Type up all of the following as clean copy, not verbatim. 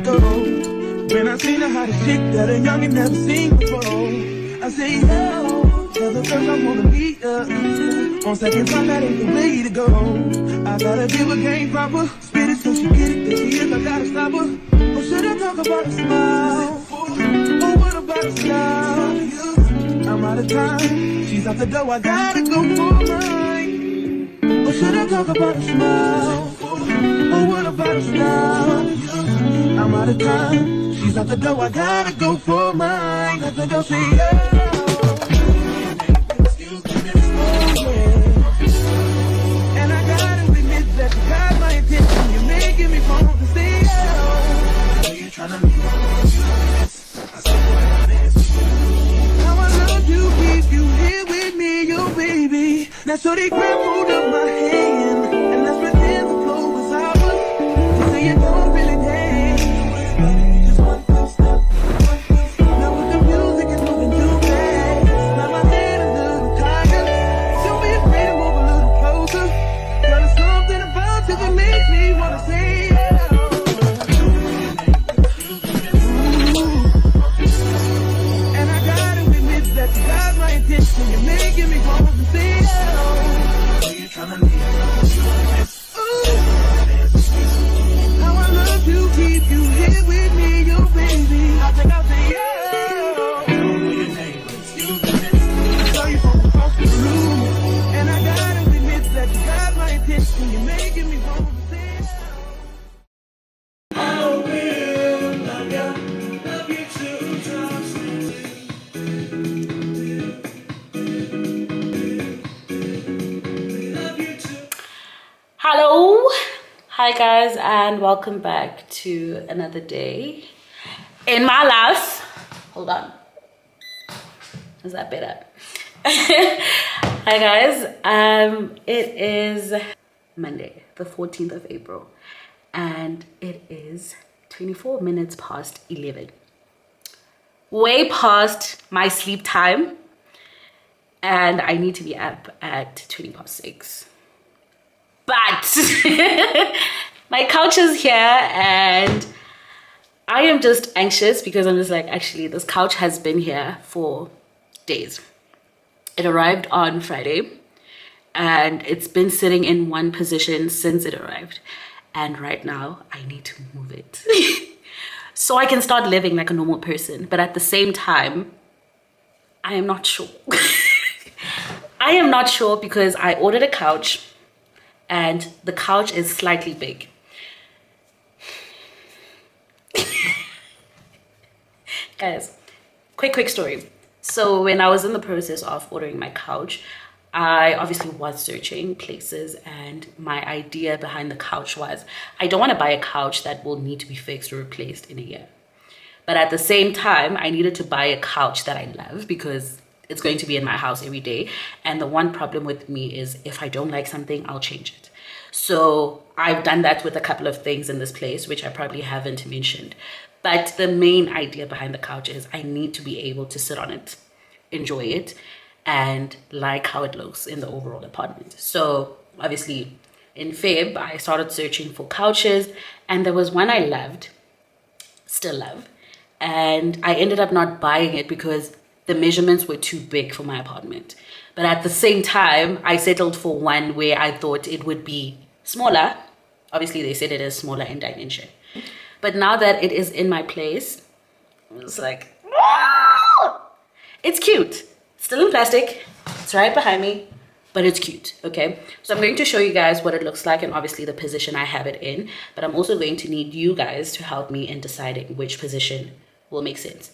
to go. When I seen her hot a chick that a youngin' never seen before, I say, yo, tell the girls I wanna meet her. On second thought, that ain't the way to go. I gotta give her game proper. Spit it so she get it. There she is, I gotta stop her. Or should I talk about a smile? Or what about a smile? I'm out of time. She's out the door, I gotta go for mine. Or should I talk about a smile? Or what about a smile? I'm out of time. She's out the door, I gotta go for mine. Let the girl say, yeah. That's so they grab hold of my hand, and let's pretend the flow was ours. You say you don't really dance. Just one quick step. Now with the music is moving too fast. Now my head a little tired. Don't be afraid to move a little closer. Girl, there's something about you that makes me wanna say yeah. And I gotta admit that you got my attention. You're making me want to say yeah. How I love to keep you here with me, your baby. I think I'll say yeah. I don't know your name, but excuse me. I saw you from across the room, and I gotta admit that you got my attention. You're making me want to say yeah. I will love you two times. Hello, hi guys, and welcome back to another day in my life. Hold on, is that better? Hi guys, it is Monday the 14th of April and it is 24 minutes past 11, way past my sleep time, and I need to be up at 20 past 6. But my couch is here and I am just anxious because I'm just like, actually, this couch has been here for days. It arrived on Friday and it's been sitting in one position since it arrived. And right now I need to move it so I can start living like a normal person. But at the same time, I am not sure. I am not sure because I ordered a couch and the couch is slightly big. Guys, quick story. So when I was in the process of ordering my couch, I obviously was searching places, and my idea behind the couch was I don't want to buy a couch that will need to be fixed or replaced in a year. But at the same time, I needed to buy a couch that I love because it's going to be in my house every day. And the one problem with me is if I don't like something, I'll change it. So I've done that with a couple of things in this place, which I probably haven't mentioned. But the main idea behind the couch is I need to be able to sit on it, enjoy it, and like how it looks in the overall apartment. So obviously in Feb, I started searching for couches, and there was one I loved, still love. And I ended up not buying it because the measurements were too big for my apartment. But at the same time, I settled for one where I thought it would be smaller. Obviously, they said it is smaller in dimension. But now that it is in my place, it's like, it's cute. Still in plastic. It's right behind me, but it's cute, okay? So I'm going to show you guys what it looks like and obviously the position I have it in. But I'm also going to need you guys to help me in deciding which position will make sense.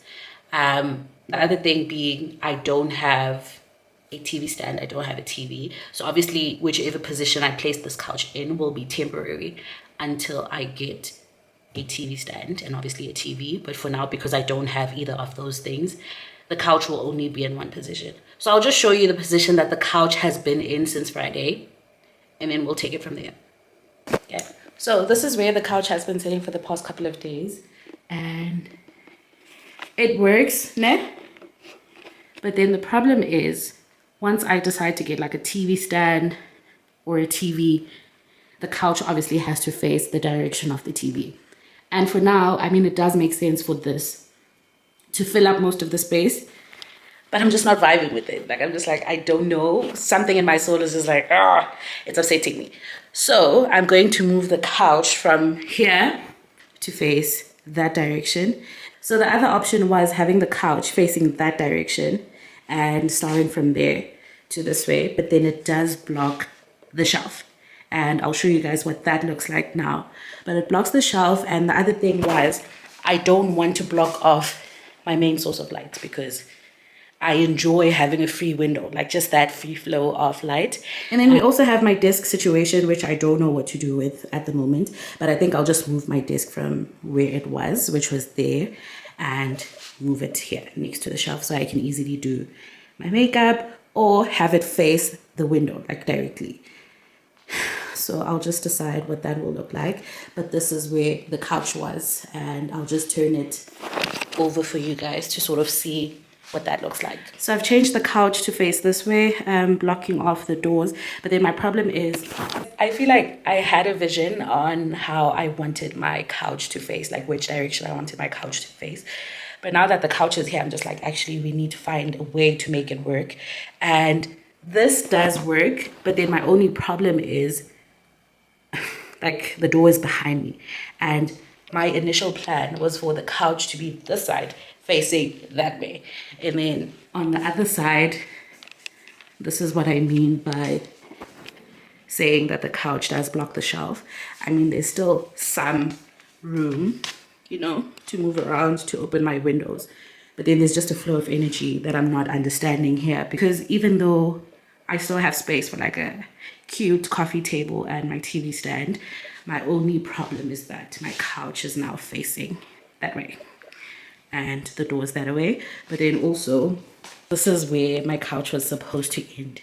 The other thing being, I don't have a TV stand. I don't have a TV. So obviously, whichever position I place this couch in will be temporary until I get a TV stand and obviously a TV. But for now, because I don't have either of those things, the couch will only be in one position. So I'll just show you the position that the couch has been in since Friday, and then we'll take it from there. Okay. So this is where the couch has been sitting for the past couple of days, and it works, ne? But then the problem is, once I decide to get like a TV stand or a TV, the couch obviously has to face the direction of the TV. And for now, I mean, it does make sense for this to fill up most of the space, but I'm just not vibing with it. Like, I'm just like, I don't know. Something in my soul is just like, it's upsetting me. So I'm going to move the couch from here to face that direction. So the other option was having the couch facing that direction and starting from there to this way, but then it does block the shelf. And I'll show you guys what that looks like now. But it blocks the shelf, and the other thing was I don't want to block off my main source of light because I enjoy having a free window, like just that free flow of light. And then we also have my desk situation, which I don't know what to do with at the moment, but I think I'll just move my desk from where it was, which was there, and move it here next to the shelf so I can easily do my makeup or have it face the window, like directly. So I'll just decide what that will look like. But this is where the couch was, and I'll just turn it over for you guys to sort of see what that looks like. So I've changed the couch to face this way, blocking off the doors. But then my problem is I feel like I had a vision on how I wanted my couch to face, like which direction I wanted my couch to face. But now that the couch is here, I'm just like, actually, we need to find a way to make it work. And this does work, but then my only problem is like the door is behind me. And my initial plan was for the couch to be this side, facing that way. And then on the other side, this is what I mean by saying that the couch does block the shelf. I mean, there's still some room, you know, to move around, to open my windows. But then there's just a flow of energy that I'm not understanding here, because even though I still have space for like a cute coffee table and my TV stand, my only problem is that my couch is now facing that way and the door's that way. But then also, this is where my couch was supposed to end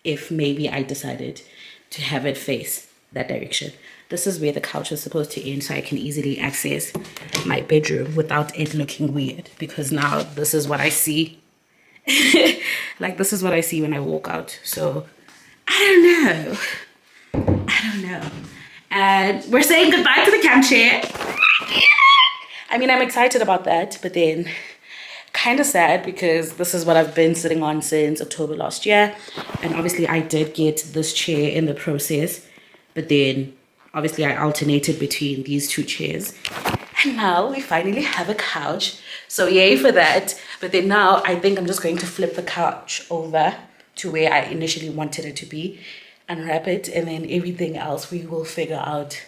if maybe I decided to have it face that direction. This is where the couch was supposed to end so I can easily access my bedroom without it looking weird, because now this is what I see. Like, this is what I see when I walk out. So I don't know. And we're saying goodbye to the camp chair. I mean, I'm excited about that, but then kind of sad because this is what I've been sitting on since October last year. And obviously I did get this chair in the process, but then obviously I alternated between these two chairs. And now we finally have a couch. So yay for that. But then now I think I'm just going to flip the couch over to where I initially wanted it to be, unwrap it, and then everything else we will figure out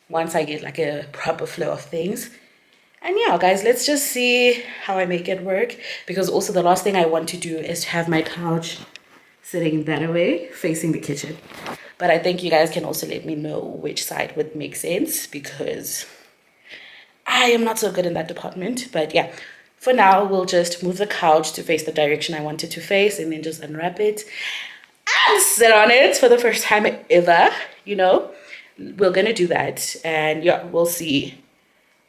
once I get like a proper flow of things. And yeah, guys, let's just see how I make it work, because also the last thing I want to do is to have my couch sitting that way facing the kitchen. But I think you guys can also let me know which side would make sense, because I am not so good in that department. But yeah, for now, we'll just move the couch to face the direction I want it to face, and then just unwrap it and sit on it for the first time ever, you know. We're gonna do that, and yeah, we'll see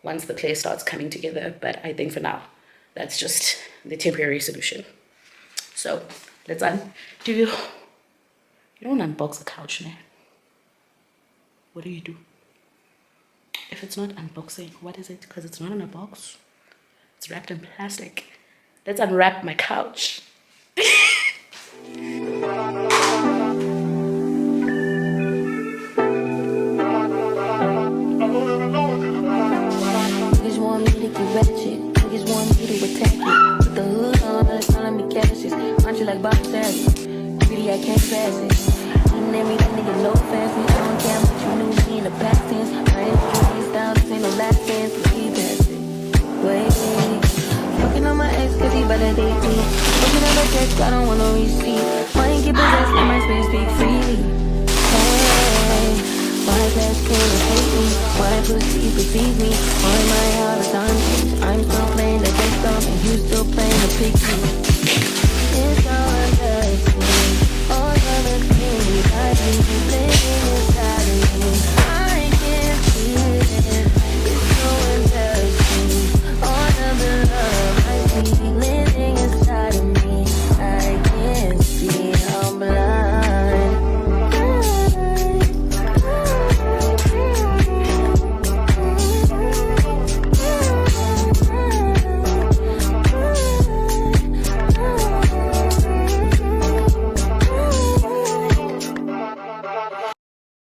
once the clay starts coming together. But I think for now, that's just the temporary solution. So let's you don't unbox the couch, man. What do you do? If it's not unboxing, what is it? Because it's not in a box. It's wrapped in plastic. Let's unwrap my couch. Niggas want me to get ratchet. Niggas want me to attack it. Put the hood on, it's calling me cashes. Aren't you like Bob Sass? Greedy, I can't pass it. Eating every that nigga no fancy. I don't care what you knew me in the past tense. I ain't the style, this ain't no last dance. Leave past it. Wait. Fucking on my ex cause he validate me. Looking at the text, I don't want no receipt. Money get possessed, let my space speak freely. Hey, why class came to hate me? Why pussy perceive me? Why my heart is on change? I'm still playing the best song and you still playing the pick me. It's all I got. All of the things I do,